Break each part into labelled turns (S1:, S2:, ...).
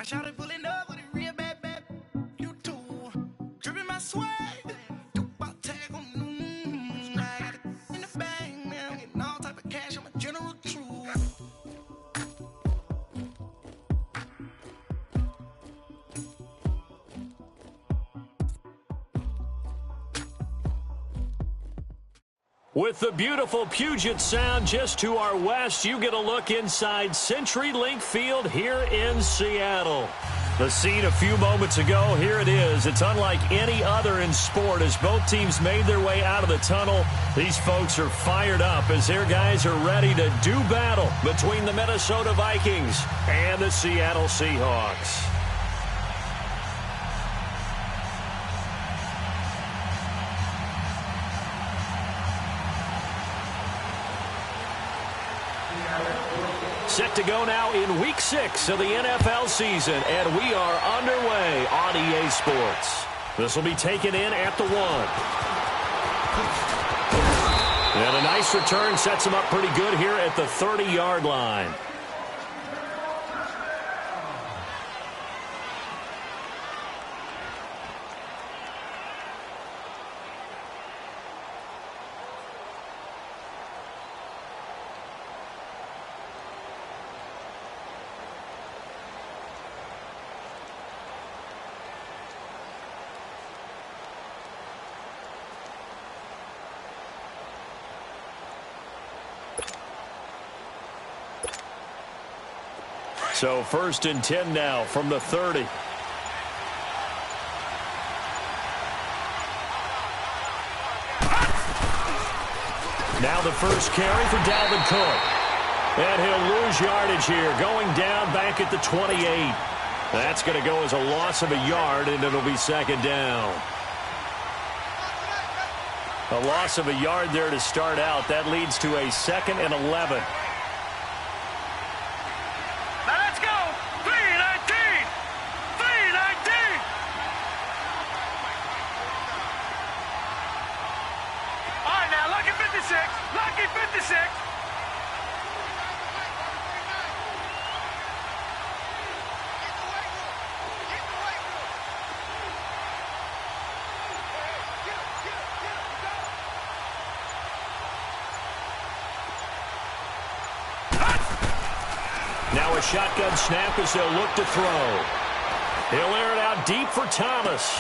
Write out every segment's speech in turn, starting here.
S1: shot it pulling up with a real bad, bad. You too. Dripping my swag. Do about tag on noon. I got it in the bag, man. I'm getting all type of cash. I'm a general true.
S2: With the beautiful Puget Sound just to our west, you get a look inside CenturyLink Field here in Seattle. The scene a few moments ago, here it is. It's unlike any other in sport as both teams made their way out of the tunnel. These folks are fired up as their guys are ready to do battle between the Minnesota Vikings and the Seattle Seahawks. Set to go now in Week 6 of the NFL season, and we are underway on EA Sports. This will be taken in at the 1. And a nice return sets him up pretty good here at the 30-yard line. So 1st and 10 now from the 30. Now the first carry for Dalvin Cook. And he'll lose yardage here, going down back at the 28. That's going to go as a loss of a yard, and it'll be 2nd down. A loss of a yard there to start out. That leads to a 2nd and 11.
S3: Lucky 56.
S2: Now a shotgun snap as they'll look to throw. He'll air it out deep for Thomas.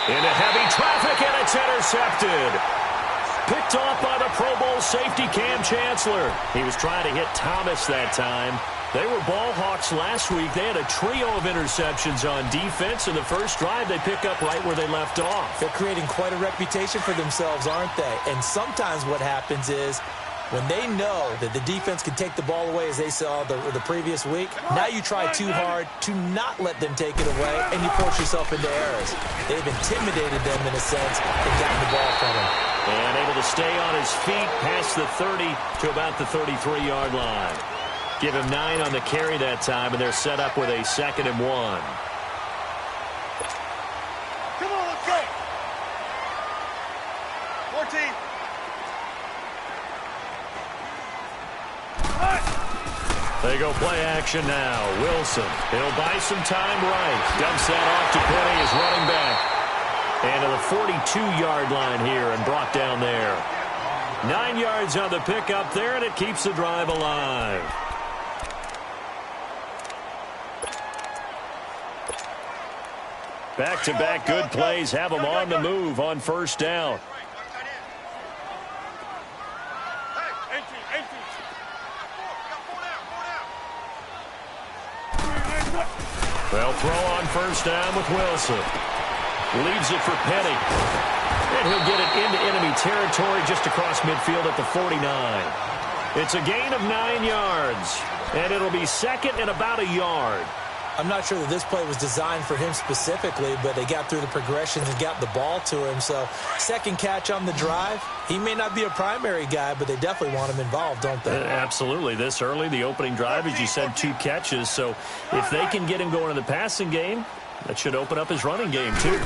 S2: Into heavy traffic, and it's intercepted. Picked off by the Pro Bowl safety Cam Chancellor. He was trying to hit Thomas that time. They were ball hawks last week. They had a trio of interceptions on defense. In the first drive, they pick up right where they left off.
S4: They're creating quite a reputation for themselves, aren't they? And sometimes what happens is when they know that the defense can take the ball away, as they saw the previous week, now you try too hard to not let them take it away, and you force yourself into errors. They've intimidated them in a sense and gotten the ball from them.
S2: And able to stay on his feet past the 30 to about the 33-yard line. Give him 9 on the carry that time, and they're set up with a 2nd and 1.
S3: Come on, let's go. 14.
S2: They go play action now. Wilson, he'll buy some time right. Dumps that off to Penny as running back. And to the 42-yard line here and brought down there. 9 yards on the pickup there, and it keeps the drive alive. Back-to-back good plays have them on the move on 1st down. They'll throw on 1st down with Wilson. Leaves it for Penny. And he'll get it into enemy territory just across midfield at the 49. It's a gain of 9 yards. And it'll be 2nd and about a yard.
S4: I'm not sure that this play was designed for him specifically, but they got through the progressions and got the ball to him. So 2nd catch on the drive. He may not be a primary guy, but they definitely want him involved, don't they?
S2: Absolutely. This early, the opening drive, as you said, 2 catches. So if they can get him going in the passing game, that should open up his running game, too.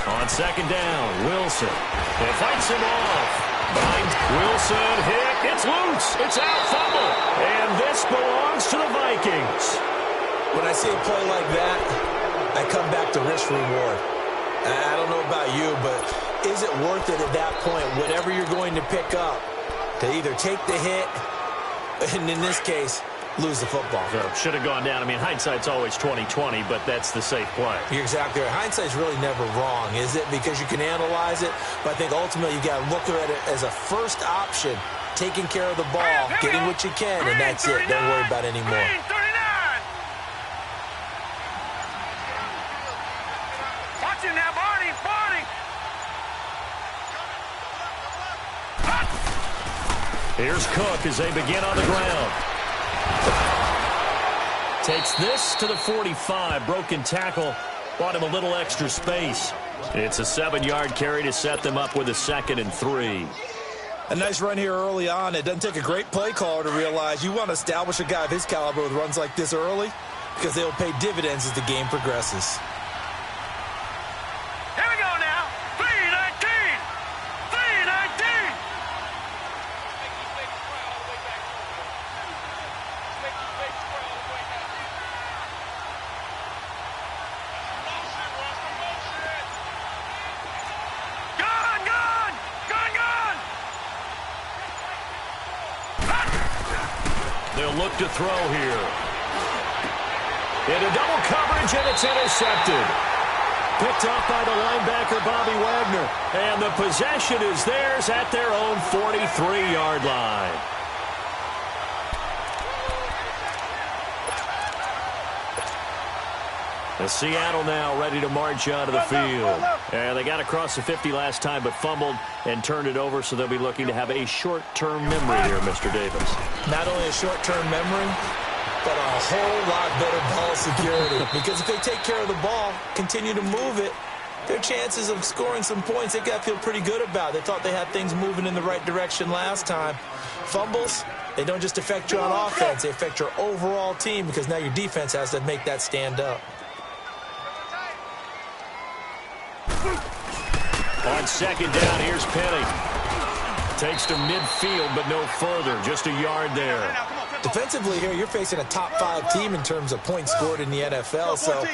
S2: On 2nd down, Wilson. It fights him off. Wilson hit. It's loose. It's out. Fumble. And this belongs to the Vikings.
S4: When I see a play like that, I come back to risk-reward. I don't know about you, but is it worth it at that point, whatever you're going to pick up, to either take the hit, and in this case, lose the football?
S2: So should have gone down. I mean, hindsight's always 20/20, but that's the safe play.
S4: You're exactly right. Hindsight's really never wrong, is it? Because you can analyze it, but I think ultimately you got to look at it as a first option, taking care of the ball, getting what you can, and that's it. Don't worry about it anymore.
S3: Watch him now, Barney.
S2: Here's Cook as they begin on the ground. Takes this to the 45. Broken tackle. Bought him a little extra space. It's a 7-yard carry to set them up with a 2nd and 3.
S4: A nice run here early on. It doesn't take a great play caller to realize you want to establish a guy of his caliber with runs like this early because they'll pay dividends as the game progresses.
S3: Here we go now. 3-19. 3-19.
S2: They'll look to throw here. Into double coverage, and it's intercepted. Picked off by the linebacker, Bobby Wagner. And the possession is theirs at their own 43-yard line. The Seattle now ready to march out of the field. And they got across the 50 last time, but fumbled and turned it over, so they'll be looking to have a short-term memory here, Mr. Davis.
S4: Not only a short-term memory, but a whole lot better ball security. Because if they take care of the ball, continue to move it, their chances of scoring some points, they got to feel pretty good about. They thought they had things moving in the right direction last time. Fumbles, they don't just affect you on offense, they affect your overall team because now your defense has to make that stand up.
S2: On 2nd down, here's Penny. Takes to midfield, but no further. Just a yard there.
S4: Defensively here, you're facing a top 5 team in terms of points scored in the NFL. So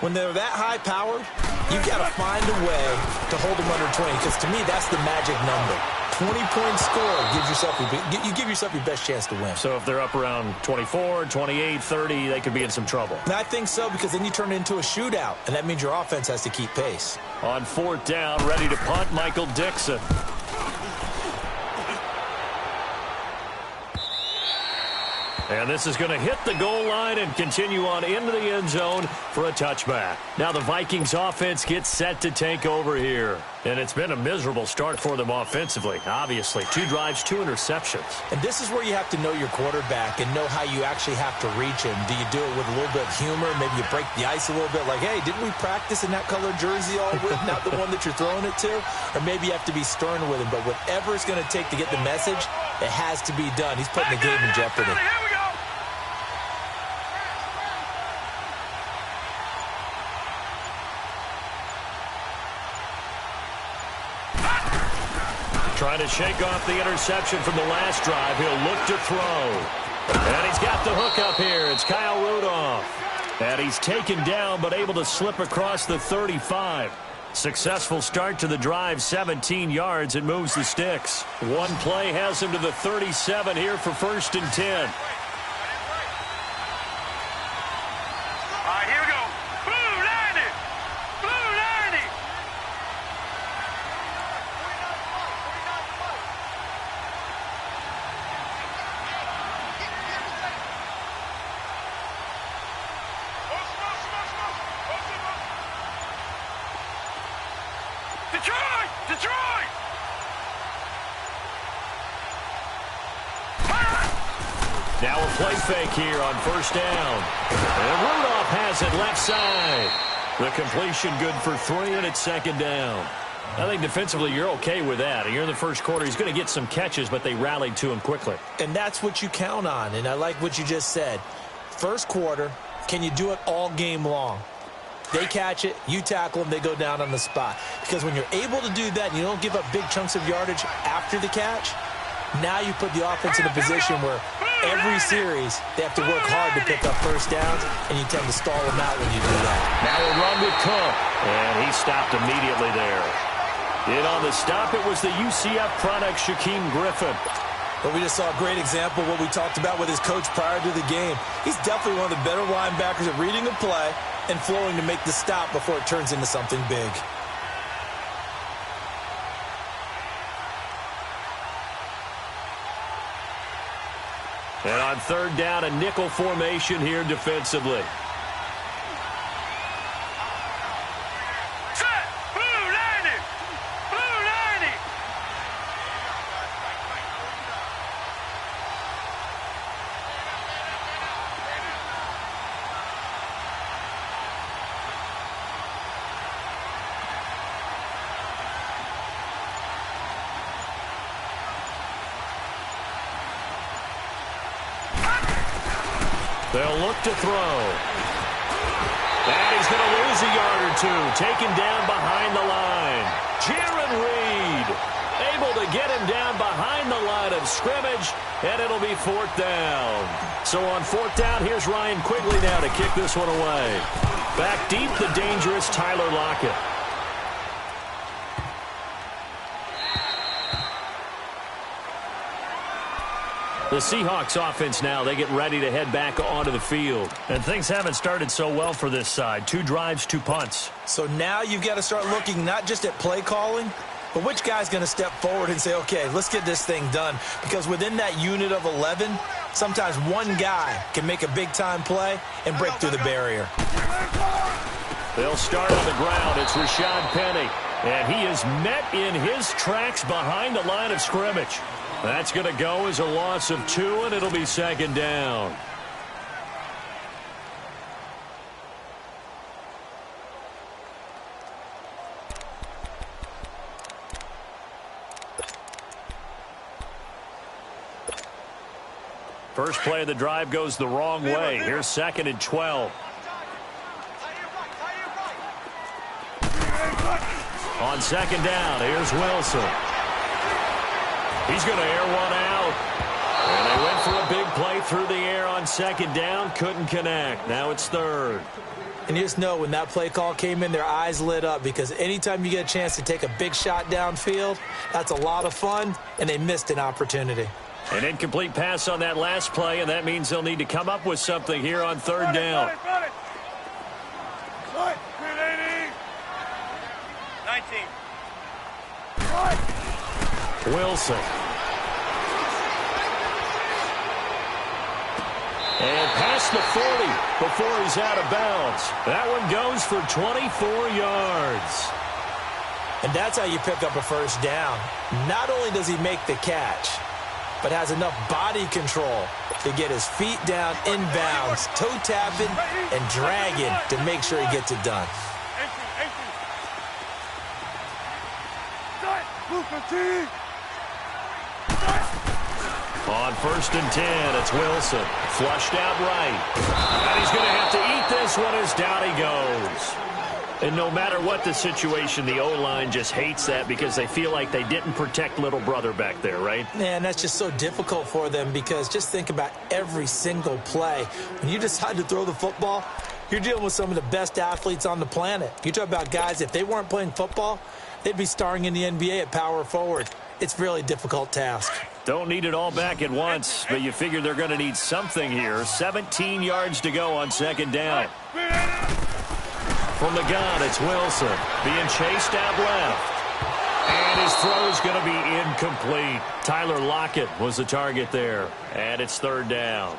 S4: when they're that high-powered, you've got to find a way to hold them under 20. Because to me, that's the magic number. 20-point score gives yourself you give yourself your best chance to win.
S2: So if they're up around 24, 28, 30, they could be in some trouble.
S4: And I think so, because then you turn it into a shootout, and that means your offense has to keep pace.
S2: On 4th down, ready to punt, Michael Dixon. And this is going to hit the goal line and continue on into the end zone for a touchback. Now the Vikings offense gets set to take over here. And it's been a miserable start for them offensively, obviously. 2 drives, 2 interceptions.
S4: And this is where you have to know your quarterback and know how you actually have to reach him. Do you do it with a little bit of humor? Maybe you break the ice a little bit like, hey, didn't we practice in that colored jersey all week, not the one that you're throwing it to? Or maybe you have to be stern with him. But whatever it's going to take to get the message, it has to be done. He's putting the game in jeopardy.
S2: Trying to shake off the interception from the last drive. He'll look to throw. And he's got the hook up here. It's Kyle Rudolph. And he's taken down but able to slip across the 35. Successful start to the drive, 17 yards. It moves the sticks. One play has him to the 37 here for 1st and 10.
S3: All right, here we go. Blue 90. Blue 90. Detroit! Detroit!
S2: Now a play fake here on 1st down. And Rudolph has it left side. The completion good for 3, and it's 2nd down. I think defensively you're okay with that. You're in the first quarter. He's going to get some catches, but they rallied to him quickly.
S4: And that's what you count on, and I like what you just said. First quarter, can you do it all game long? They catch it, you tackle them, they go down on the spot. Because when you're able to do that and you don't give up big chunks of yardage after the catch, now you put the offense in a position where every series, they have to work hard to pick up first downs, and you tend to stall them out when you do that.
S2: Now a run with Cook, and he stopped immediately there. In on the stop, it was the UCF product, Shaquem Griffin.
S4: But we just saw a great example of what we talked about with his coach prior to the game. He's definitely one of the better linebackers at reading a play and flowing to make the stop before it turns into something big.
S2: And on third down, a nickel formation here defensively.
S3: Set! Blue 90! Blue 90!
S2: They'll look to throw. And he's going to lose a yard or two. Taken down behind the line. Jaron Reed able to get him down behind the line of scrimmage, and it'll be fourth down. So on fourth down, here's Ryan Quigley now to kick this one away. Back deep, the dangerous Tyler Lockett. The Seahawks offense now, they get ready to head back onto the field. And things haven't started so well for this side. 2 drives, 2 punts.
S4: So now you've got to start looking not just at play calling, but which guy's going to step forward and say, okay, let's get this thing done. Because within that unit of 11, sometimes one guy can make a big-time play and break through the barrier.
S2: They'll start on the ground. It's Rashad Penny. And he is met in his tracks behind the line of scrimmage. That's going to go as a loss of 2, and it'll be second down. First play of the drive goes the wrong way. Here's 2nd and 12. On second down, here's Wilson. He's going to air one out. And they went for a big play through the air on second down. Couldn't connect. Now it's third.
S4: And you just know when that play call came in, their eyes lit up because anytime you get a chance to take a big shot downfield, that's a lot of fun, and they missed an opportunity.
S2: An incomplete pass on that last play, and that means they'll need to come up with something here on third down.
S3: 19.
S2: Wilson. And past the 40 before he's out of bounds. That one goes for 24 yards.
S4: And that's how you pick up a first down. Not only does he make the catch, but has enough body control to get his feet down inbounds, toe tapping and dragging to make sure he gets it done.
S2: On 1st and 10, it's Wilson. Flushed out right. And he's going to have to eat this one as down he goes. And no matter what the situation, the O-line just hates that because they feel like they didn't protect little brother back there, right?
S4: Man, that's just so difficult for them because just think about every single play. When you decide to throw the football, you're dealing with some of the best athletes on the planet. You talk about guys, if they weren't playing football, they'd be starring in the NBA at power forward. It's a really difficult task.
S2: Don't need it all back at once, but you figure they're going to need something here. 17 yards to go on second down. From the gun, it's Wilson being chased out left. And his throw is going to be incomplete. Tyler Lockett was the target there. And it's third down.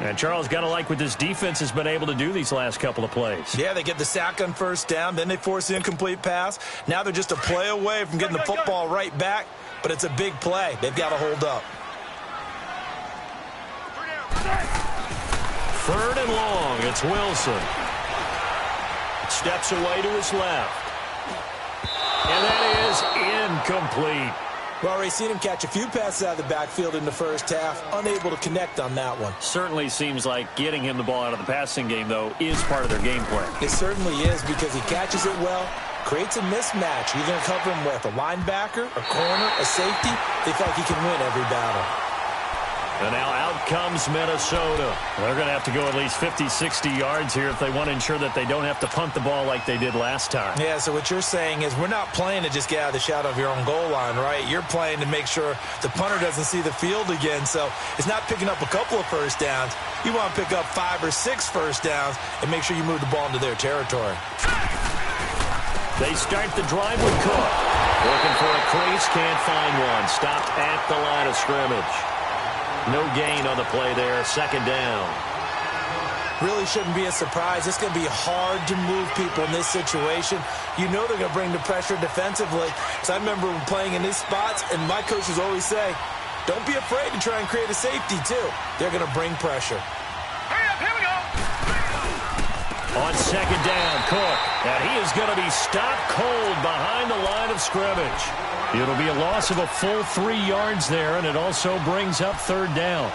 S2: And Charles, got to like what this defense has been able to do these last couple of plays.
S4: Yeah, they get the sack on first down, then they force the incomplete pass. Now they're just a play away from getting the football right back, but it's a big play. They've got to hold up.
S2: Third and long, it's Wilson. Steps away to his left. And that is incomplete.
S4: We've already seen him catch a few passes out of the backfield in the first half, unable to connect on that one.
S2: Certainly seems like getting him the ball out of the passing game, though, is part of their game plan.
S4: It certainly is because he catches it well, creates a mismatch. You're going to cover him with a linebacker, a corner, a safety. They feel like he can win every battle.
S2: And now out comes Minnesota. They're going to have to go at least 50, 60 yards here if they want to ensure that they don't have to punt the ball like they did last time.
S4: Yeah, so what you're saying is we're not playing to just get out of the shadow of your own goal line, right? You're playing to make sure the punter doesn't see the field again. So it's not picking up a couple of first downs. You want to pick up 5 or 6 first downs and make sure you move the ball into their territory.
S2: They start the drive with Cook. Looking for a crease, can't find one. Stopped at the line of scrimmage. No gain on the play there, second down.
S4: Really shouldn't be a surprise. It's going to be hard to move people in this situation. You know they're going to bring the pressure defensively. So I remember playing in these spots, and my coaches always say, don't be afraid to try and create a safety, too. They're going to bring pressure.
S3: Hurry up, here we go.
S2: On second down, Cook. And he is going to be stopped cold behind the line of scrimmage. It'll be a loss of a full 3 yards there, and it also brings up third down.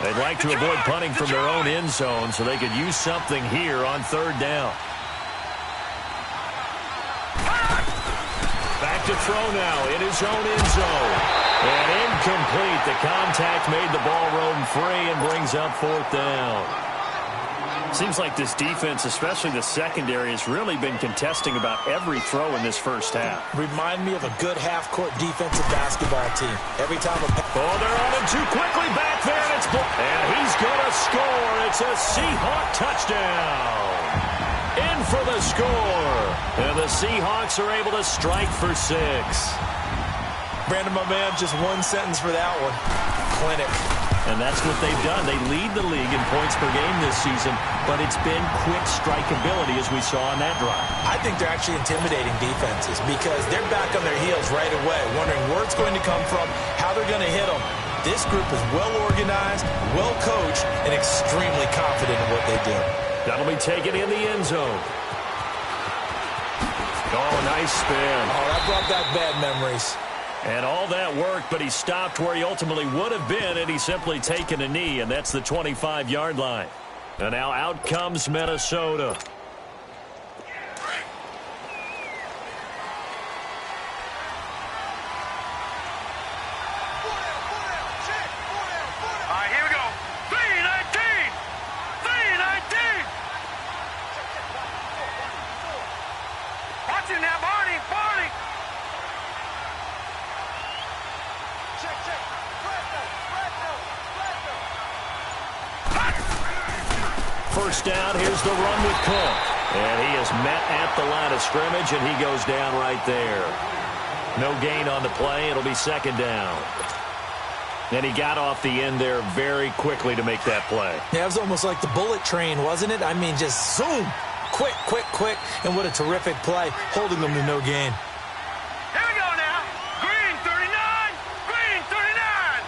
S2: They'd like to avoid punting from their own end zone so they could use something here on third down. Back to throw now in his own end zone. And incomplete. The contact made the ball roam free and brings up fourth down. Seems like this defense, especially the secondary, has really been contesting about every throw in this first half.
S4: Remind me of a good half-court defensive basketball team. Every time
S2: they're on him too quickly back there, and and he's going to score. It's a Seahawk touchdown. In for the score. And the Seahawks are able to strike for 6.
S4: Brandon, my man, just one sentence for that one. Clinic.
S2: And that's what they've done. They lead the league in points per game this season, but it's been quick strikeability as we saw on that drive.
S4: I think they're actually intimidating defenses because they're back on their heels right away, wondering where it's going to come from, how they're going to hit them. This group is well-organized, well-coached, and extremely confident in what they do.
S2: That'll be taken in the end zone. Oh, nice spin.
S4: Oh, that brought back bad memories.
S2: And all that worked, but he stopped where he ultimately would have been, and he's simply taken a knee, and that's the 25-yard line. And now out comes Minnesota.
S3: All right, here we go. 319. 319. Watch it now, Barney. Barney.
S2: First down, here's the run with Cook. And he is met at the line of scrimmage, and he goes down right there. No gain on the play. It'll be second down. And he got off the end there very quickly to make that play.
S4: Yeah, it was almost like the bullet train, wasn't it? I mean, just zoom. Quick, quick, quick. And what a terrific play, holding them to no gain.
S3: Here we go now. Green 39. Green 39.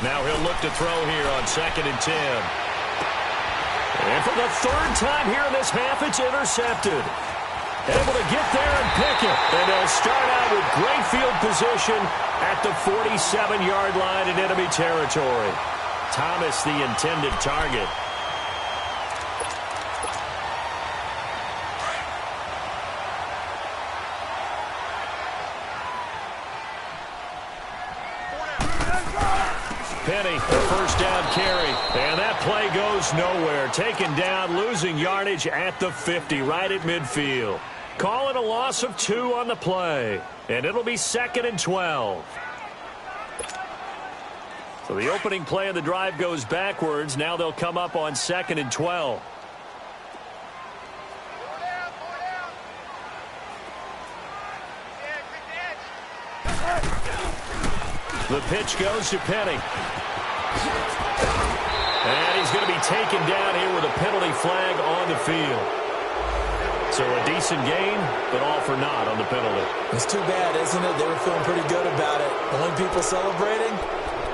S2: Now he'll look to throw here on 2nd and 10. And for the third time here in this half, it's intercepted. Able to get there and pick it. And they'll start out with great field position at the 47-yard line in enemy territory. Thomas, the intended target. Penny, the first down carry. And that play goes nowhere. Taken down, losing yardage at the 50, right at midfield. Call it a loss of 2 on the play. And it'll be 2nd and 12. So the opening play of the drive goes backwards. Now they'll come up on 2nd and 12. The pitch goes to Penny. And he's going to be taken down here with a penalty flag on the field. So a decent gain, but all for naught on the penalty.
S4: It's too bad, isn't it? They were feeling pretty good about it. The only people celebrating,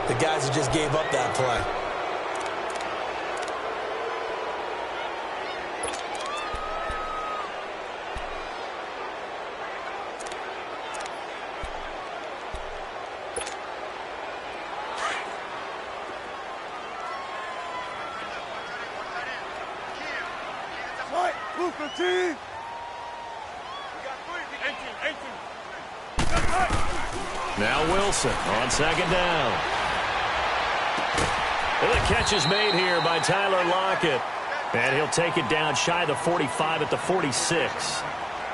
S4: the guys who just gave up that play.
S2: Now Wilson on second down. And the catch is made here by Tyler Lockett. And he'll take it down shy of the 45 at the 46.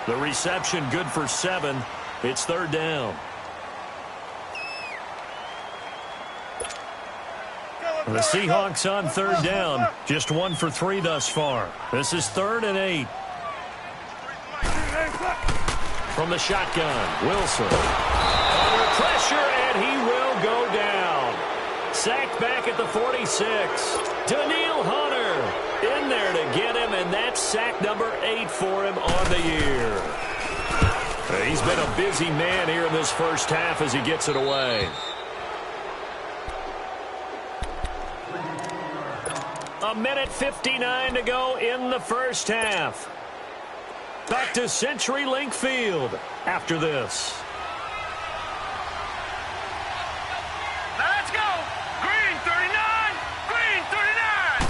S2: The reception good for 7. It's third down. The Seahawks on third down. Just 1 for 3 thus far. This is 3rd and 8. From the shotgun, Wilson. Under pressure, and he will go down. Sacked back at the 46. Daniil Hunter in there to get him, and that's sack number 8 for him on the year. He's been a busy man here in this first half as he gets it away. A minute 59 to go in the first half. Back to CenturyLink Field after this.
S3: Now let's go. Green 39. Green 39.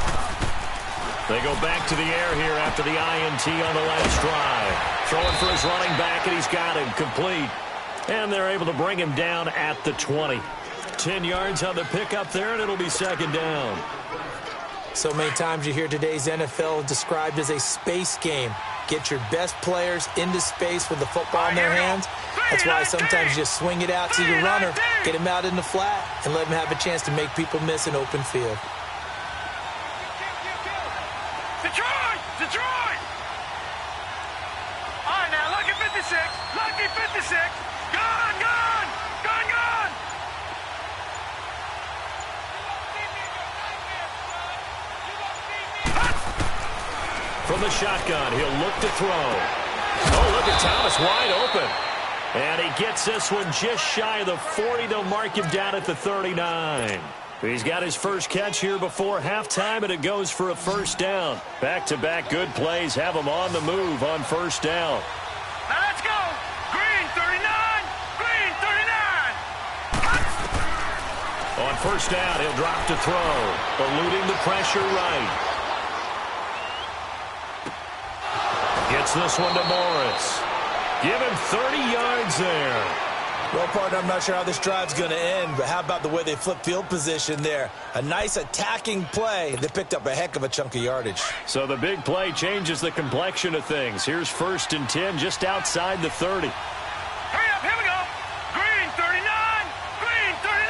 S2: They go back to the air here after the INT on the last drive. Throwing for his running back, and he's got him complete. And they're able to bring him down at the 20. 10 yards on the pickup there, and it'll be second down.
S4: So many times you hear today's NFL described as a space game. Get your best players into space with the football in their hands. That's why sometimes you just swing it out to your runner, get him out in the flat, and let him have a chance to make people miss an open field.
S3: Detroit! Detroit! All right, now, lucky 56. Lucky 56. Gone, gone! Gone, gone!
S2: From the shotgun, he'll look to throw. Oh, look at Thomas wide open. And he gets this one just shy of the 40. They'll mark him down at the 39. He's got his first catch here before halftime, and it goes for a first down. Back-to-back good plays have him on the move on first down.
S3: Now let's go! Green 39! Green 39!
S2: On first down, he'll drop to throw, eluding the pressure right. Gets this one to Morris. Give him 30 yards there.
S4: Well, partner, I'm not sure how this drive's going to end, but how about the way they flip field position there? A nice attacking play. They picked up a heck of a chunk of yardage.
S2: So the big play changes the complexion of things. Here's 1st and 10 just outside the 30.
S3: Hurry up, here we go! Green 39! Green 39!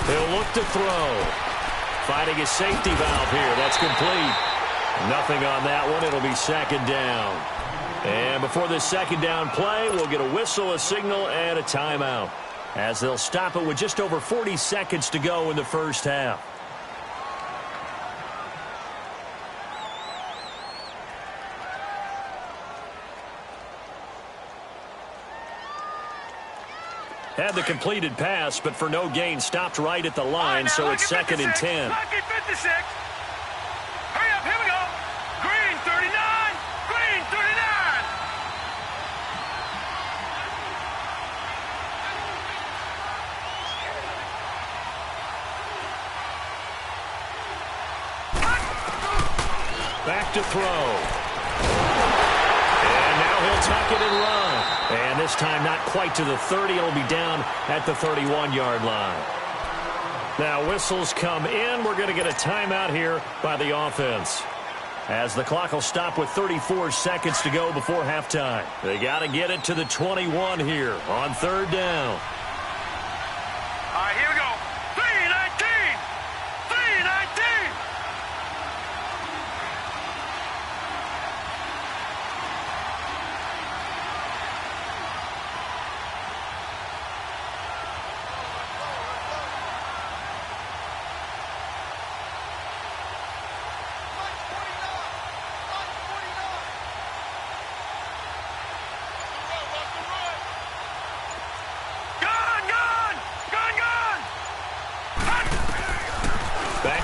S2: He'll look to throw. Finding his safety valve here. That's complete. Nothing on that one. It'll be second down. And before this second down play, we'll get a whistle, a signal, and a timeout, as they'll stop it with just over 40 seconds to go in the first half. Had the completed pass, but for no gain, stopped right at the line, so it's 2nd and 10.
S3: Lucky 56! Hurry up, here we go! Green 39! Green 39!
S2: Back to throw. And now he'll tuck it and run. And this time not quite to the 30. It'll be down at the 31-yard line. Now whistles come in. We're going to get a timeout here by the offense, as the clock will stop with 34 seconds to go before halftime. They got to get it to the 21 here on 3rd down.
S3: All right, here we go. 319! 319!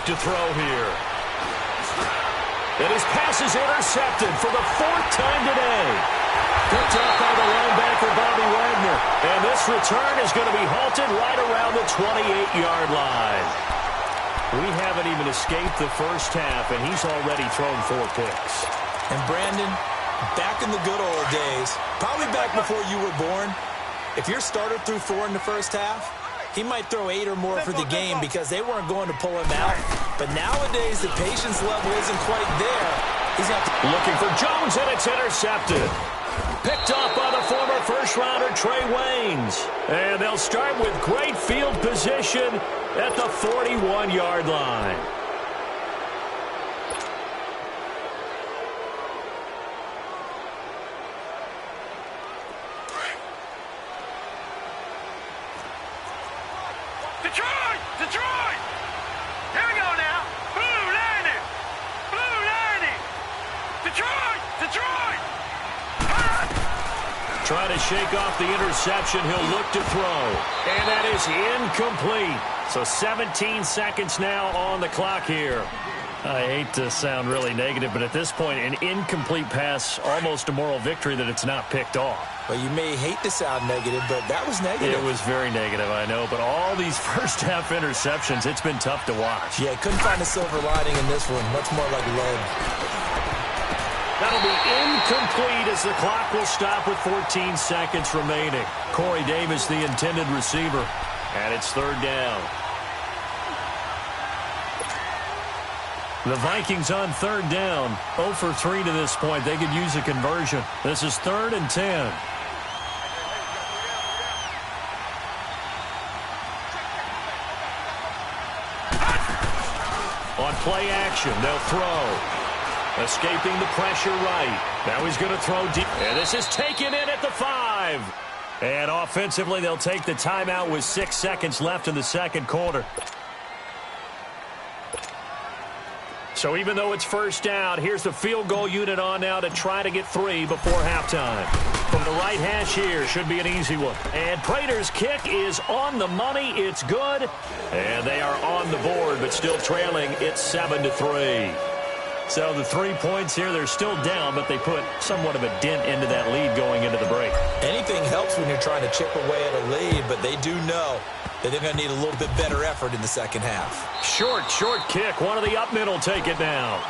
S2: To throw here. And his pass is intercepted for the 4th time today. Picked up by the linebacker, Bobby Wagner. And this return is going to be halted right around the 28-yard line. We haven't even escaped the first half, and he's already thrown 4 picks.
S4: And Brandon, back in the good old days, probably back before you were born, if your starter threw 4 in the first half, he might throw 8 or more for the game because they weren't going to pull him out. But nowadays, the patience level isn't quite there. He's got to...
S2: Looking for Jones, and it's intercepted. Picked off by the former first-rounder Trey Waynes. And they'll start with great field position at the 41-yard line.
S3: Detroit! Detroit! Here we go now. Blue landing! Blue landing! Detroit! Detroit!
S2: Trying to shake off the interception. He'll look to throw. And that is incomplete. So 17 seconds now on the clock here. I hate to sound really negative, but at this point, an incomplete pass, almost a moral victory that it's not picked off.
S4: Well, you may hate to sound negative, but that was negative.
S2: It was very negative, I know. But all these first-half interceptions, it's been tough to watch.
S4: Yeah, couldn't find a silver lining in this one. Much more like lead.
S2: That'll be incomplete as the clock will stop with 14 seconds remaining. Corey Davis, the intended receiver, and it's 3rd down. The Vikings on 3rd down, 0 for 3 to this point. They could use a conversion. This is 3rd and 10. On play action, they'll throw. Escaping the pressure right. Now he's going to throw deep. And this is taken in at the 5. And offensively, they'll take the timeout with 6 seconds left in the second quarter. So even though it's first down, here's the field goal unit on now to try to get 3 before halftime. From the right hash here, should be an easy one. And Prater's kick is on the money. It's good. And they are on the board, but still trailing. It's 7-3. So the 3 points here, they're still down, but they put somewhat of a dent into that lead going into the break.
S4: Anything helps when you're trying to chip away at a lead, but they do know that they're going to need a little bit better effort in the second half.
S2: Short kick. One of the up mid will take it now.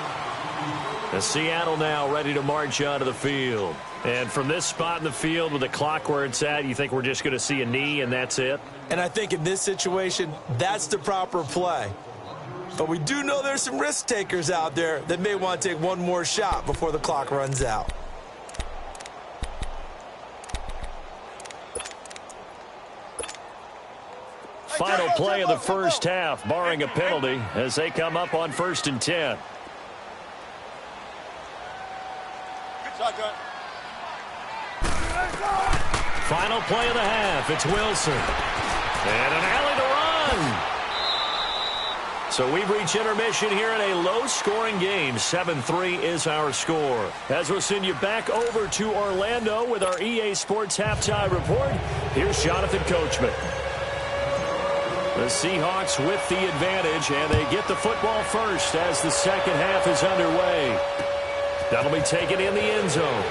S2: The Seattle now ready to march out of the field. And from this spot in the field with the clock where it's at, you think we're just going to see a knee and that's it?
S4: And I think in this situation, that's the proper play. But we do know there's some risk takers out there that may want to take one more shot before the clock runs out.
S2: Final play of the first half, barring a penalty, as they come up on 1st and 10. Final play of the half, it's Wilson. And an alley to run. So we've reached intermission here in a low-scoring game. 7-3 is our score. As we'll send you back over to Orlando with our EA Sports Halftime Report, here's Jonathan Coachman. The Seahawks with the advantage, and they get the football first as the second half is underway. That'll be taken in the end zone.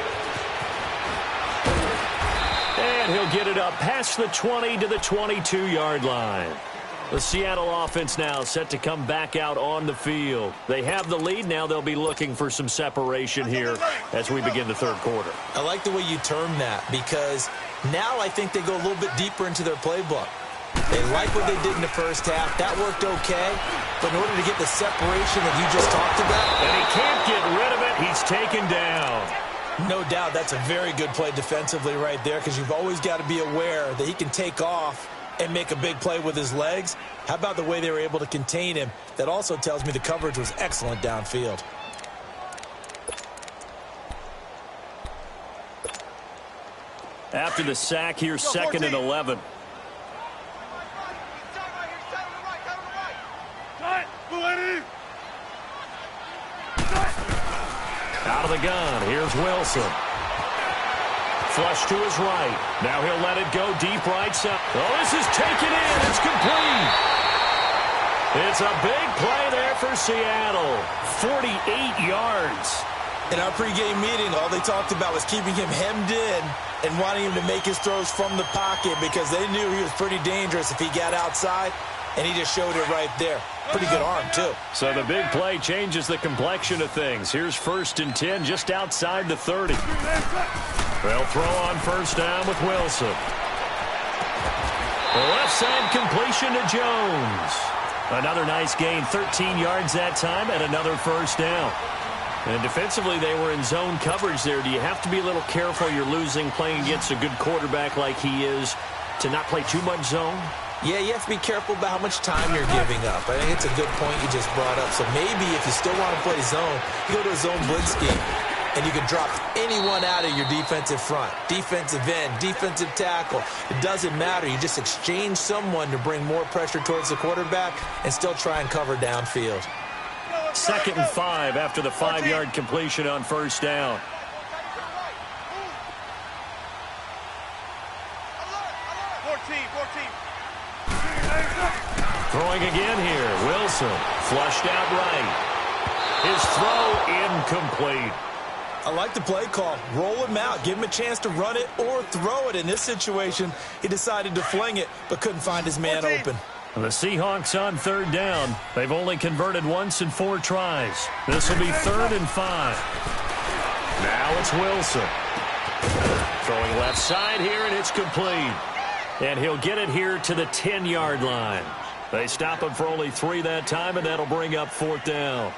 S2: And he'll get it up past the 20 to the 22-yard line. The Seattle offense now set to come back out on the field. They have the lead. Now they'll be looking for some separation here as we begin the third quarter.
S4: I like the way you term that because now I think they go a little bit deeper into their playbook. They like what they did in the first half. That worked okay. But in order to get the separation that you just talked about.
S2: And he can't get rid of it. He's taken down.
S4: No doubt that's a very good play defensively right there because you've always got to be aware that he can take off and make a big play with his legs. How about the way they were able to contain him? That also tells me the coverage was excellent downfield.
S2: After the sack here, 2nd and 11. Out of the gun, here's Wilson. Flush to his right. Now he'll let it go deep right side. Oh, this is taken in. It's complete. It's a big play there for Seattle. 48 yards.
S4: In our pregame meeting, all they talked about was keeping him hemmed in and wanting him to make his throws from the pocket because they knew he was pretty dangerous if he got outside, and he just showed it right there. Pretty good arm, too.
S2: So the big play changes the complexion of things. Here's 1st and 10 just outside the 30. They'll throw on first down with Wilson. The left side completion to Jones. Another nice gain, 13 yards that time, and another first down. And defensively, they were in zone coverage there. Do you have to be a little careful? You're losing playing against a good quarterback like he is to not play too much zone?
S4: Yeah, you have to be careful about how much time you're giving up. I think it's a good point you just brought up. So maybe if you still want to play zone, you go to a zone blitz scheme, and you can drop anyone out of your defensive front. Defensive end, defensive tackle. It doesn't matter. You just exchange someone to bring more pressure towards the quarterback and still try and cover downfield.
S2: 2nd and 5 after the 5-yard completion on first down. Throwing again here. Wilson flushed out right. His throw incomplete.
S4: I like the play call. Roll him out. Give him a chance to run it or throw it. In this situation, he decided to fling it but couldn't find his man open.
S2: The Seahawks on 3rd down. They've only converted once in 4 tries. This will be 3rd and 5. Now it's Wilson. Throwing left side here, and it's complete. And he'll get it here to the 10-yard line. They stop him for only 3 that time, and that'll bring up 4th down.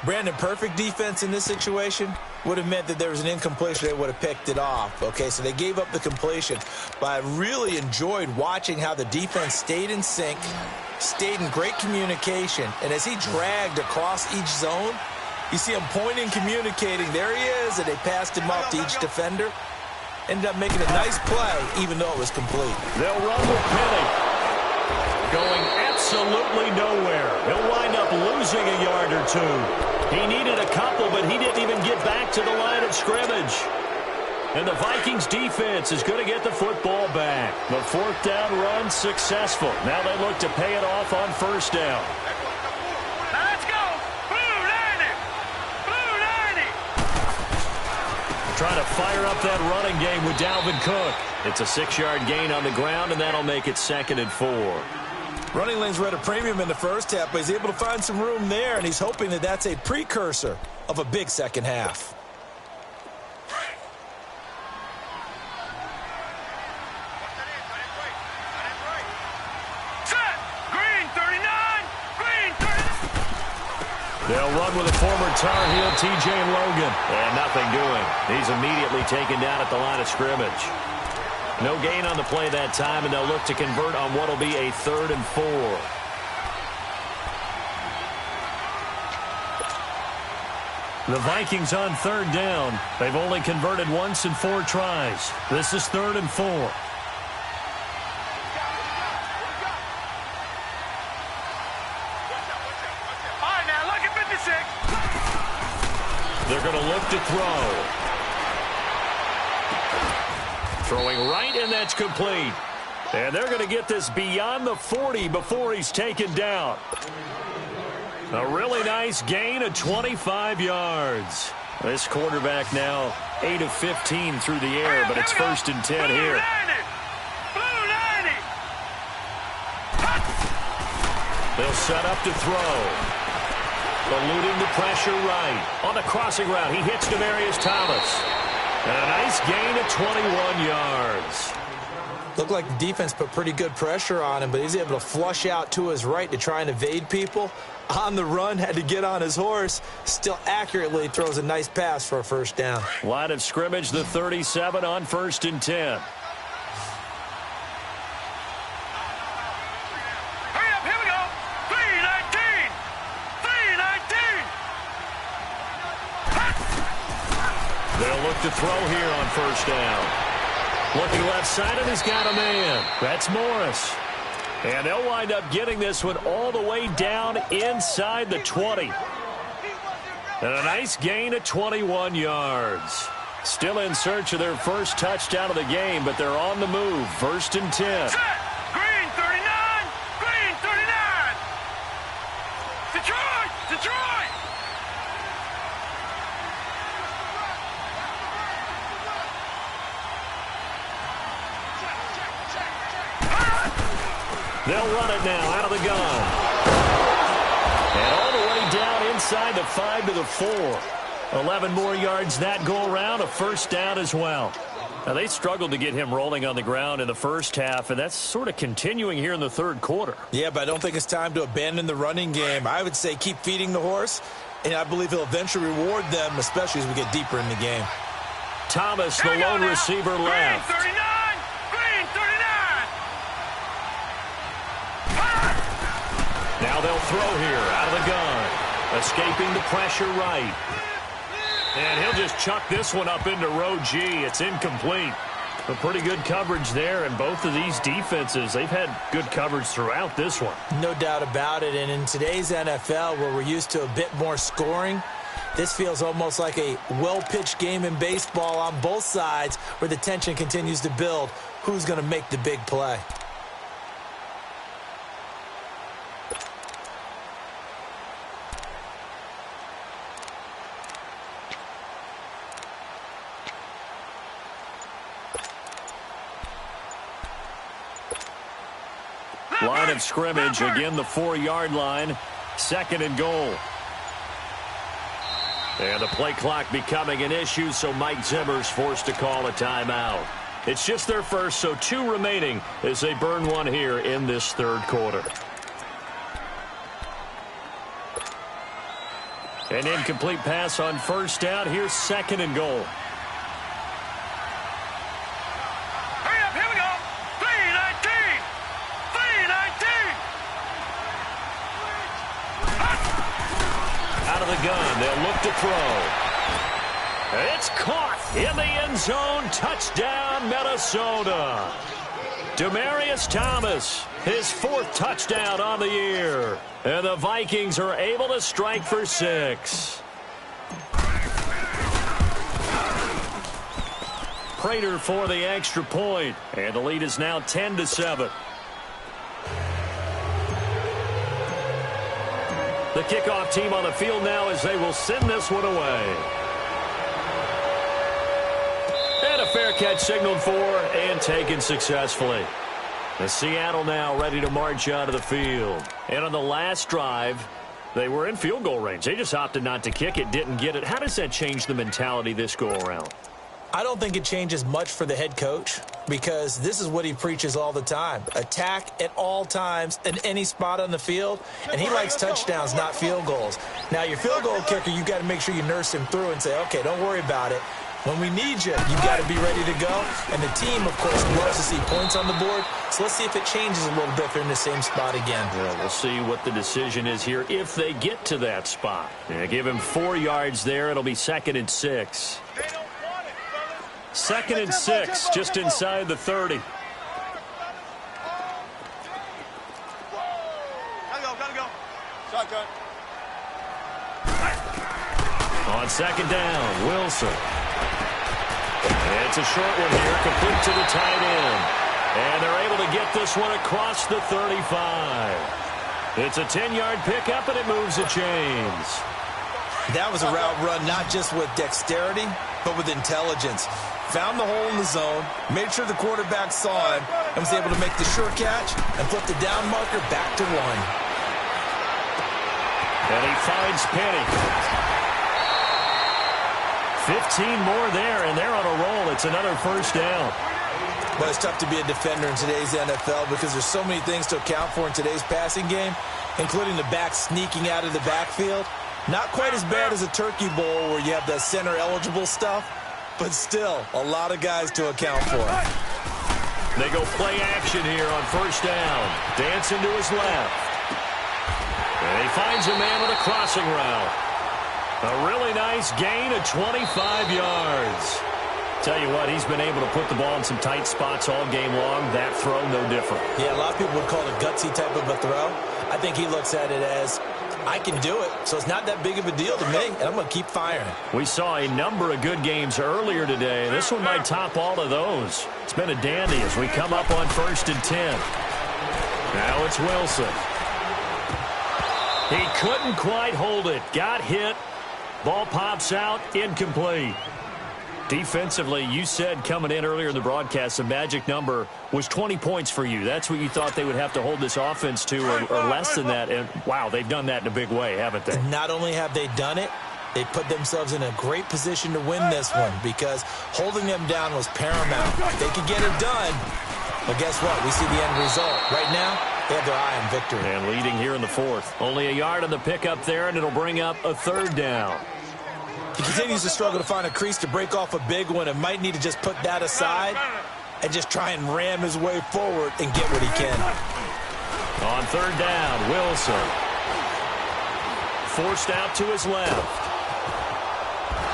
S4: Brandon, perfect defense in this situation would have meant that there was an incompletion. They would have picked it off. Okay, so they gave up the completion. But I really enjoyed watching how the defense stayed in sync, stayed in great communication. And as he dragged across each zone, you see him pointing, communicating. There he is, and they passed him off to each defender. Ended up making a nice play, even though it was complete.
S2: They'll run with Penny. Going absolutely nowhere. He'll wind up losing a yard or 2. He needed a couple, but he didn't even get back to the line of scrimmage. And the Vikings defense is going to get the football back. The 4th down run successful. Now they look to pay it off on first down.
S3: Now let's go. Blue 90. Blue 90.
S2: Trying to fire up that running game with Dalvin Cook. It's a 6-yard gain on the ground, and that'll make it 2nd and 4.
S4: Running lanes were at a premium in the first half, but he's able to find some room there, and he's hoping that that's a precursor of a big second half.
S3: Set. Green 39. Green 39.
S2: They'll run with a former Tar Heel, T.J. Logan. And nothing doing. He's immediately taken down at the line of scrimmage. No gain on the play that time, and they'll look to convert on what will be a 3rd and 4. The Vikings on 3rd down. They've only converted once in 4 tries. This is 3rd and 4.
S3: All right, now look at 56.
S2: They're going to look to throw. Throwing right, and that's complete. And they're going to get this beyond the 40 before he's taken down. A really nice gain of 25 yards. This quarterback now 8 of 15 through the air, but it's 1st and 10 here.
S3: Blue 90.
S2: They'll set up to throw. Eluding the pressure right. On the crossing route, he hits Demaryius Thomas. And a nice gain of 21 yards.
S4: Looked like the defense put pretty good pressure on him, but he's able to flush out to his right to try and evade people. On the run, had to get on his horse. Still accurately throws a nice pass for a first down.
S2: Line of scrimmage, the 37 on 1st and 10.
S3: Hurry up, here we go. 319. 319.
S2: They'll look to throw here on first down. Looking left side, and he's got a man. That's Morris. And they'll wind up getting this one all the way down inside the 20. And a nice gain of 21 yards. Still in search of their first touchdown of the game, but they're on the move. 1st and 10.
S3: Set. Green 39. Green 39. Detroit!
S2: They'll run it now out of the gun. And all the way down inside the 5 to the 4. 11 more yards that go around, a first down as well. Now, they struggled to get him rolling on the ground in the first half, and that's sort of continuing here in the third quarter.
S4: Yeah, but I don't think it's time to abandon the running game. I would say keep feeding the horse, and I believe he'll eventually reward them, especially as we get deeper in the game.
S2: Thomas, the lone receiver, left.
S3: Green 39! Green 39!
S2: Now they'll throw here out of the gun. Escaping the pressure right. And he'll just chuck this one up into row G. It's incomplete. But pretty good coverage there, and both of these defenses, they've had good coverage throughout this one.
S4: No doubt about it, and in today's NFL, where we're used to a bit more scoring, this feels almost like a well-pitched game in baseball on both sides where the tension continues to build. Who's going to make the big play?
S2: Line of scrimmage, again the 4-yard line, 2nd and goal. And the play clock becoming an issue, so Mike Zimmer's forced to call a timeout. It's just their first, so 2 remaining as they burn one here in this third quarter. An incomplete pass on first down. Here's 2nd and goal.
S3: Hurry up, here we go! 319! 319!
S2: Out of the gun, they'll look to throw. It's caught in the end zone. Touchdown, Minnesota. Demaryius Thomas, his 4th touchdown on the year. And the Vikings are able to strike for 6. Prater for the extra point. And the lead is now 10-7. The kickoff team on the field now as they will send this one away. And a fair catch signaled for and taken successfully. The Seattle now ready to march out of the field. And on the last drive, they were in field goal range. They just opted not to kick it, didn't get it. How does that change the mentality this go around?
S4: I don't think it changes much for the head coach because this is what he preaches all the time. Attack at all times in any spot on the field, and he likes touchdowns, not field goals. Now, your field goal kicker, you've got to make sure you nurse him through and say, okay, don't worry about it. When we need you, you've got to be ready to go. And the team, of course, loves to see points on the board. So let's see if it changes a little bit if they're in the same spot again.
S2: Well, we'll see what the decision is here if they get to that spot. Yeah, give him 4 yards there. It'll be 2nd and 6. 2nd and 6, just inside the 30.
S3: Gotta go. Shotgun.
S2: On 2nd down, Wilson. It's a short one here, complete to the tight end. And they're able to get this one across the 35. It's a 10-yard pickup, and it moves the chains.
S4: That was a route run not just with dexterity, but with intelligence. Found the hole in the zone, made sure the quarterback saw him, and was able to make the sure catch and flip the down marker back to 1.
S2: And he finds Penny. 15 more there, and they're on a roll. It's another first down.
S4: But it's tough to be a defender in today's NFL because there's so many things to account for in today's passing game, including the back sneaking out of the backfield. Not quite as bad as a turkey bowl where you have that center-eligible stuff, but still a lot of guys to account for.
S2: They go play action here on first down. Dancing to his left. And he finds a man with a crossing route. A really nice gain of 25 yards. Tell you what, he's been able to put the ball in some tight spots all game long. That throw, no different.
S4: Yeah, a lot of people would call it a gutsy type of a throw. I think he looks at it as, I can do it, so it's not that big of a deal to me, and I'm going to keep firing.
S2: We saw a number of good games earlier today. This one might top all of those. It's been a dandy as we come up on 1st and 10. Now it's Wilson. He couldn't quite hold it. Got hit. Ball pops out. Incomplete. Defensively, you said coming in earlier in the broadcast, the magic number was 20 points for you. That's what you thought they would have to hold this offense to, or less than that. And, wow, they've done that in a big way, haven't they?
S4: Not only have they done it, they put themselves in a great position to win this one because holding them down was paramount. They could get it done, but guess what? We see the end result. Right now, they have their eye on victory.
S2: And leading here in the fourth. Only a yard on the pickup there, and it'll bring up a third down.
S4: He continues to struggle to find a crease to break off a big one and might need to just put that aside and just try and ram his way forward and get what he can.
S2: On third down, Wilson. Forced out to his left.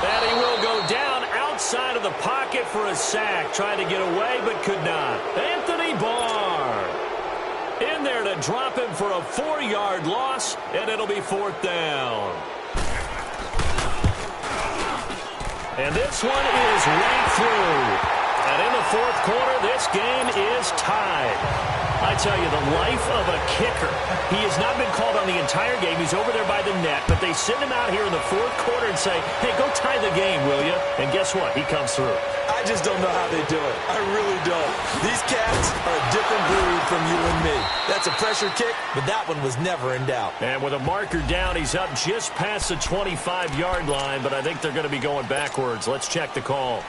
S2: And he will go down outside of the pocket for a sack. Tried to get away, but could not. Anthony Barr in there to drop him for a 4-yard loss, and it'll be fourth down. And this one is right through. And in the fourth quarter, this game is tied. I tell you, the life of a kicker. He has not been called on the entire game. He's over there by the net, but they send him out here in the fourth quarter and say, hey, go tie the game, will you? And guess what? He comes through.
S4: I just don't know how they do it. I really don't. These cats are a different breed from you and me. That's a pressure kick, but that one was never in doubt.
S2: And with a marker down, he's up just past the 25-yard line, but I think they're going to be going backwards. Let's check the call.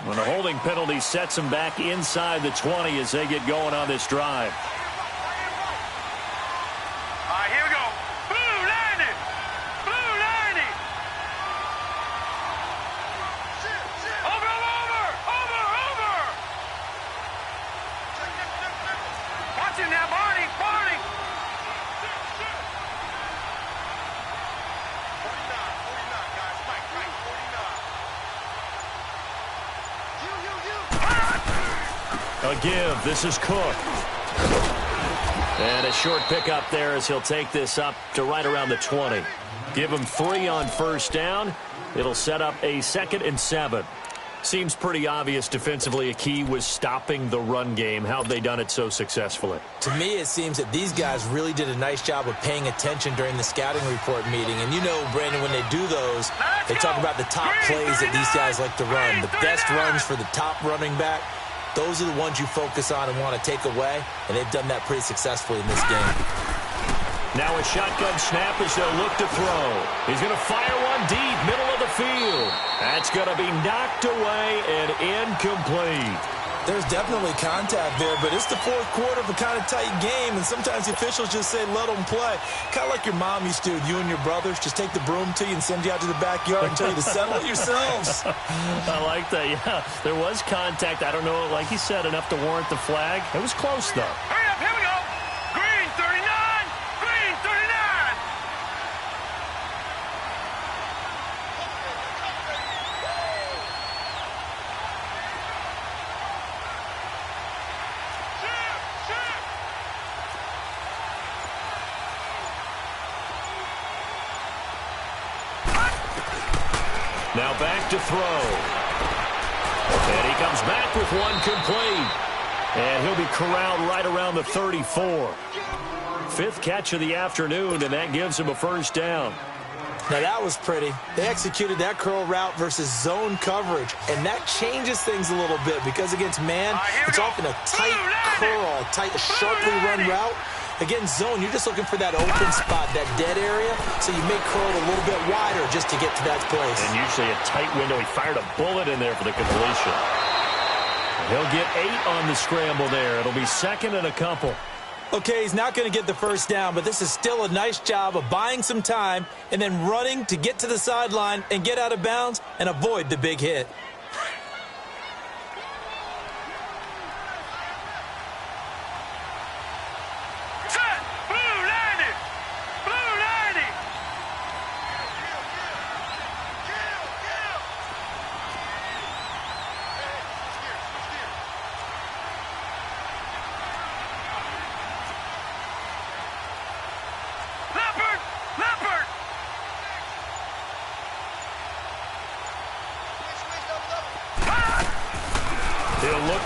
S2: When a holding penalty sets them back inside the 20 as they get going on this drive.
S3: All right, here we go. Blue 90. Blue 90. Over. Watch him now, Barney. 49, guys. Mike, 49.
S2: A give. This is Cook. And a short pickup there as he'll take this up to right around the 20. Give him 3 on first down. It'll set up a 2nd and 7. Seems pretty obvious defensively a key was stopping the run game. How have they done it so successfully?
S4: To me, it seems that these guys really did a nice job of paying attention during the scouting report meeting. And you know, Brandon, when they do those, they talk about the top plays that these guys like to run. The best runs for the top running back. Those are the ones you focus on and want to take away, and they've done that pretty successfully in this game.
S2: Now a shotgun snap as they'll look to throw. He's going to fire one deep, middle of the field. That's going to be knocked away and incomplete.
S4: There's definitely contact there, but it's the fourth quarter of a kind of tight game, and sometimes the officials just say, let them play. Kind of like your mom used to, you and your brothers, just take the broom to you and send you out to the backyard and tell you to settle it yourselves.
S2: I like that, yeah. There was contact. I don't know, like you said, enough to warrant the flag. It was close, though.
S3: Hurry up, here we go. Green 39. Green 39.
S2: Now back to throw. And he comes back with one complete. And he'll be corralled right around the 34. 5th catch of the afternoon, and that gives him a first down.
S4: Now that was pretty. They executed that curl route versus zone coverage, and that changes things a little bit because against man, it's often a tight curl, sharply run route. Against zone, you're just looking for that open spot, that dead area, so you may curl it a little bit wider just to get to that place.
S2: And usually a tight window. He fired a bullet in there for the completion. He'll get 8 on the scramble there. It'll be 2nd and a couple.
S4: Okay, he's not going to get the first down, but this is still a nice job of buying some time and then running to get to the sideline and get out of bounds and avoid the big hit.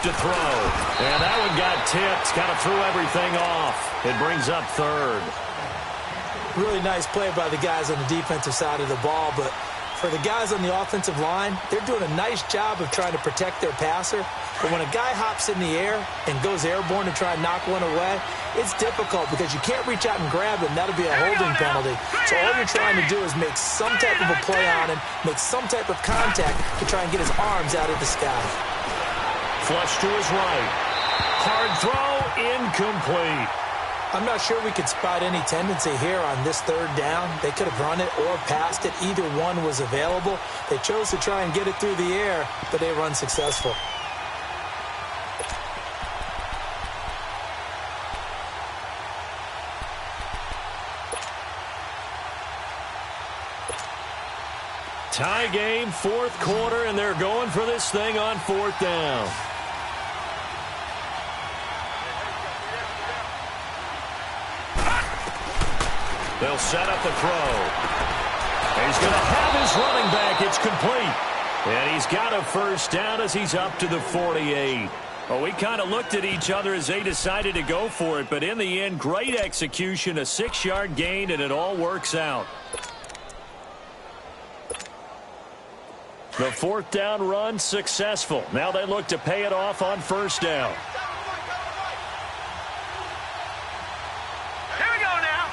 S2: To throw. And that one got tipped. Got to throw everything off. It brings up third.
S4: Really nice play by the guys on the defensive side of the ball, but for the guys on the offensive line, they're doing a nice job of trying to protect their passer. But when a guy hops in the air and goes airborne to try and knock one away, it's difficult because you can't reach out and grab him. That'll be a holding penalty. So all you're trying to do is make some type of a play on him, make some type of contact to try and get his arms out of the sky.
S2: Flush to his right. Hard throw, incomplete.
S4: I'm not sure we could spot any tendency here on this third down. They could have run it or passed it. Either one was available. They chose to try and get it through the air, but they were unsuccessful.
S2: Tie game, fourth quarter, and they're going for this thing on fourth down. They'll set up the throw. He's going to have his running back. It's complete. And he's got a first down as he's up to the 48. Well, we kind of looked at each other as they decided to go for it, but in the end, great execution, a 6-yard gain, and it all works out. The fourth down run successful. Now they look to pay it off on first down.
S3: Here we go now.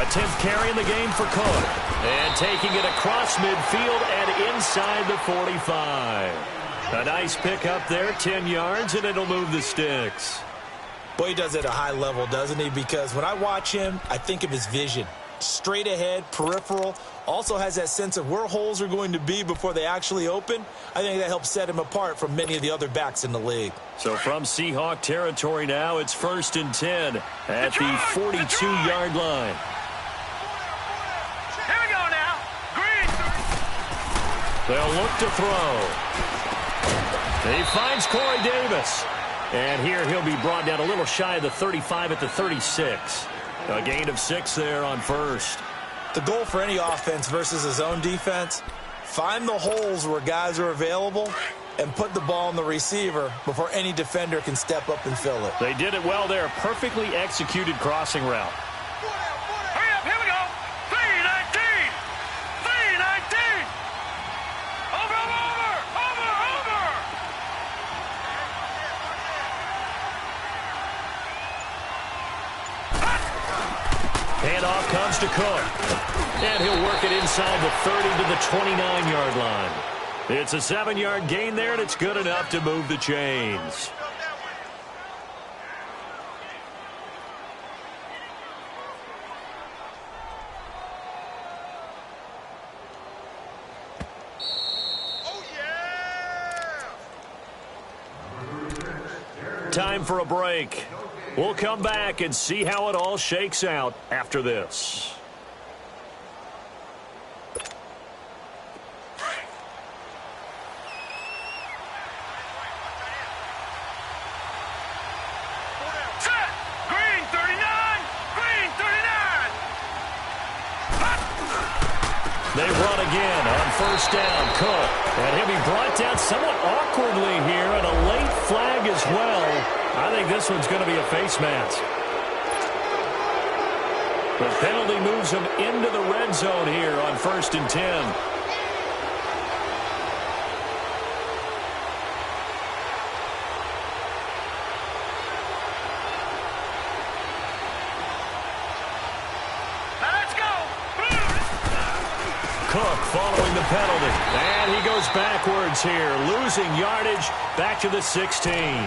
S2: A 10th carry in the game for Cook. And taking it across midfield and inside the 45. A nice pick up there, 10 yards, and it'll move the sticks.
S4: Boy, he does it at a high level, doesn't he? Because when I watch him, I think of his vision. Straight ahead, peripheral, also has that sense of where holes are going to be before they actually open. I think that helps set him apart from many of the other backs in the league.
S2: So from Seahawk territory now, it's 1st and 10 at the 42-yard line.
S3: Here we go now. Green.
S2: They'll look to throw. He finds Corey Davis. And here he'll be brought down a little shy of the 35 at the 36. A gain of 6 there on first.
S4: The goal for any offense versus his own defense, find the holes where guys are available and put the ball on the receiver before any defender can step up and fill it.
S2: They did it well there. Perfectly executed crossing route.
S3: Hurry up. Here we go. 319. 319. Over.
S2: Handoff comes to Cook. And he'll work it inside the 30 to the 29-yard line. It's a 7-yard gain there, and it's good enough to move the chains. Time for a break. We'll come back and see how it all shakes out after this.
S3: Set. Green 39. Green 39.
S2: They run again on first down. Cook. And he'll be brought down somewhat awkwardly here, and a late flag as well. I think this one's going to be a face mask. The penalty moves him into the red zone here on 1st and 10.
S3: Let's go.
S2: Cook following the penalty. And he goes backwards here, losing yardage back to the 16.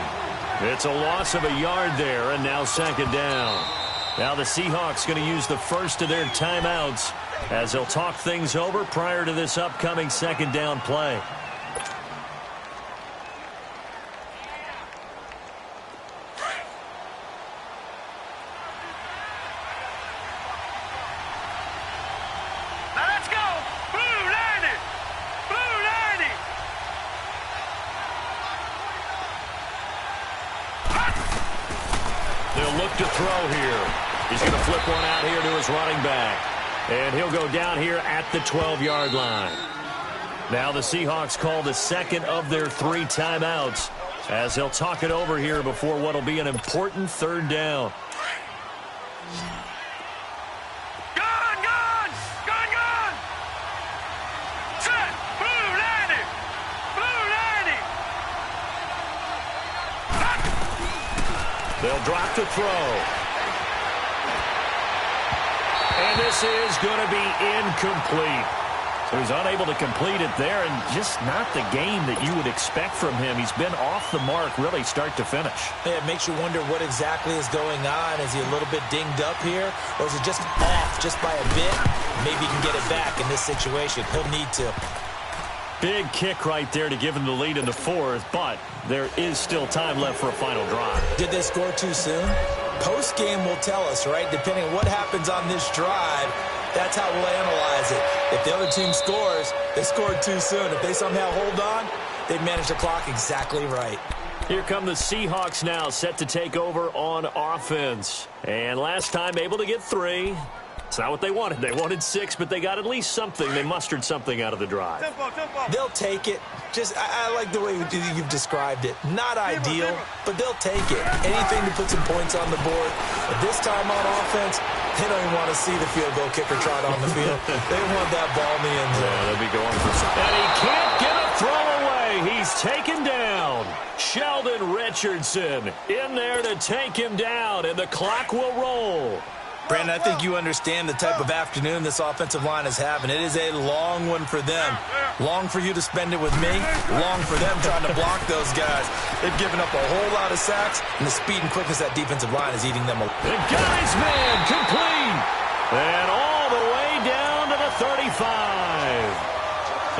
S2: It's a loss of a yard there, and now 2nd down. Now the Seahawks going to use the first of their timeouts as they'll talk things over prior to this upcoming 2nd down play.
S3: Let's go. Blue 90. Blue 90.
S2: They'll look to throw here. He's going to flip one out here to his running back. And he'll go down here at the 12-yard line. Now the Seahawks call the second of their 3 timeouts. as he'll talk it over here before what will be an important third down.
S3: Gun, gun! Gun, gun! Set! Blue landing! Blue landing!
S2: They'll drop to throw. And this is going to be incomplete. So he's unable to complete it there, and just not the game that you would expect from him. He's been off the mark really start to finish.
S4: Yeah, it makes you wonder what exactly is going on. Is he a little bit dinged up here, or is it just off just by a bit? Maybe he can get it back in this situation. He'll need to.
S2: Big kick right there to give him the lead in the fourth, but there is still time left for a final drive.
S4: Did they score too soon? Post-game will tell us, right? Depending on what happens on this drive, that's how we'll analyze it. If the other team scores, they scored too soon. If they somehow hold on, they've managed the clock exactly right.
S2: Here come the Seahawks now, set to take over on offense. And last time able to get 3. It's not what they wanted. They wanted 6, but they got at least something. They mustered something out of the drive.
S4: They'll take it. Just, I like the way you've described it. Not ideal, but they'll take it. Anything to put some points on the board. But this time on offense, they don't even want to see the field goal kicker trot on the field. They want that ball in the end zone.
S2: Yeah, they'll be going for something. And he can't get a throw away. He's taken down. Sheldon Richardson in there to take him down, and the clock will roll.
S4: Brandon, I think you understand the type of afternoon this offensive line is having. It is a long one for them. Long for you to spend it with me. Long for them trying to block those guys. They've given up a whole lot of sacks, and the speed and quickness that defensive line is eating them away.
S2: The guy's man complete. And all the way down to the 35.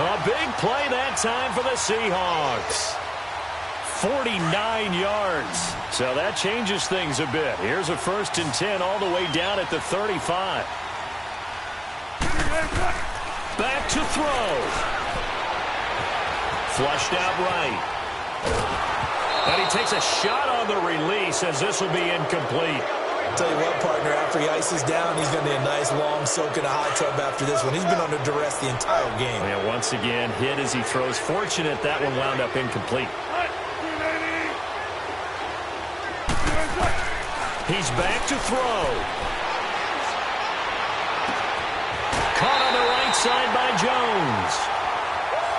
S2: A big play that time for the Seahawks. 49 yards. So that changes things a bit. Here's a 1st and 10 all the way down at the 35. Back to throw. Flushed out right. And he takes a shot on the release as this will be incomplete.
S4: Tell you what, partner, after he ices down, he's going to need a nice long soak in a hot tub after this one. He's been under duress the entire game.
S2: Yeah, once again, hit as he throws. Fortunate that one wound up incomplete. He's back to throw. Caught on the right side by Jones.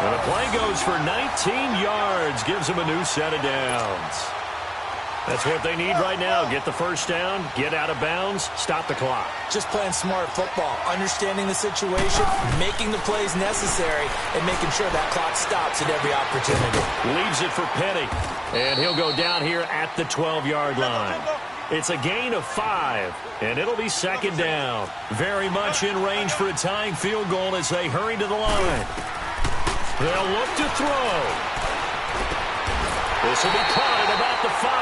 S2: And the play goes for 19 yards. Gives him a new set of downs. That's what they need right now. Get the first down, get out of bounds, stop the clock.
S4: Just playing smart football, understanding the situation, making the plays necessary, and making sure that clock stops at every opportunity.
S2: Leaves it for Penny. And he'll go down here at the 12-yard line. It's a gain of 5, and it'll be 2nd down. Very much in range for a tying field goal as they hurry to the line. They'll look to throw. This will be caught at about the 5.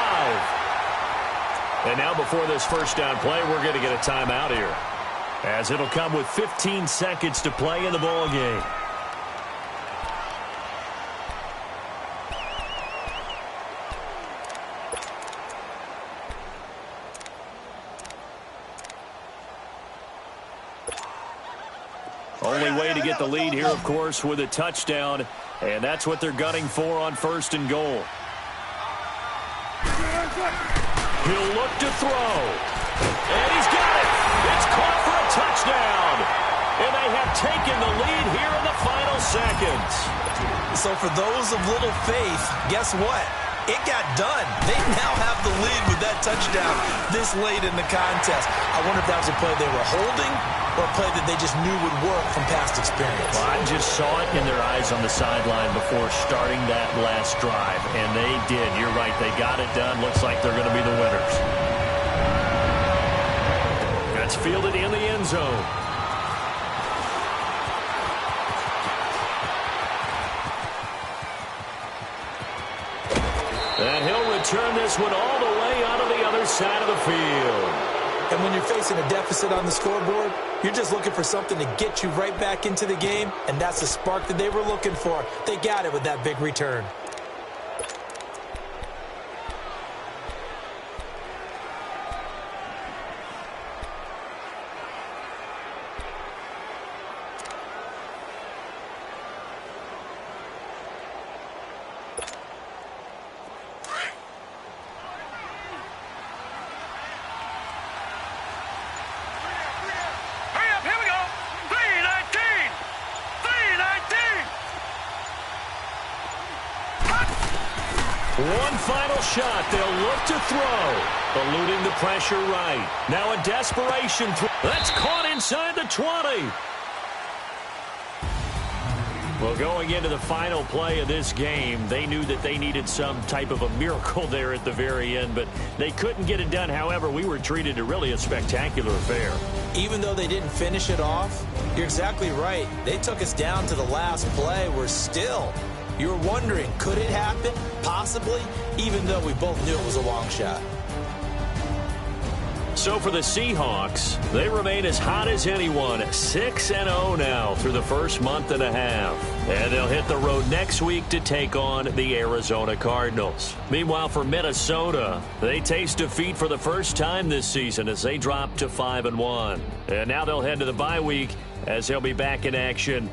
S2: And now before this first down play, we're going to get a timeout here, as it'll come with 15 seconds to play in the ball game. Only way to get the lead here, of course, with a touchdown, and that's what they're gunning for on 1st and goal. He'll look to throw, and he's got it. It's caught for a touchdown, and they have taken the lead here in the final seconds.
S4: So for those of little faith, guess what? It got done. They now have the lead with that touchdown this late in the contest. I wonder if that was a play they were holding or a play that they just knew would work from past experience.
S2: Well, I just saw it in their eyes on the sideline before starting that last drive, and they did. You're right. They got it done. Looks like they're going to be the winners. That's fielded in the end zone. And he'll return this one all the way out of the other side of the field.
S4: And when you're facing a deficit on the scoreboard, you're just looking for something to get you right back into the game, and that's the spark that they were looking for. They got it with that big return.
S2: final shot. They'll look to throw. Eluding the pressure right. Now a desperation throw. That's caught inside the 20. Well, going into the final play of this game, they knew that they needed some type of a miracle there at the very end, but they couldn't get it done. However, we were treated to really a spectacular affair.
S4: Even though they didn't finish it off, you're exactly right. They took us down to the last play. We're still, you were wondering, could it happen? Possibly, even though we both knew it was a long shot.
S2: So for the Seahawks, they remain as hot as anyone, 6-0 now through the first month and a half. And they'll hit the road next week to take on the Arizona Cardinals. Meanwhile, for Minnesota, they taste defeat for the first time this season as they drop to 5-1. And now they'll head to the bye week as they'll be back in action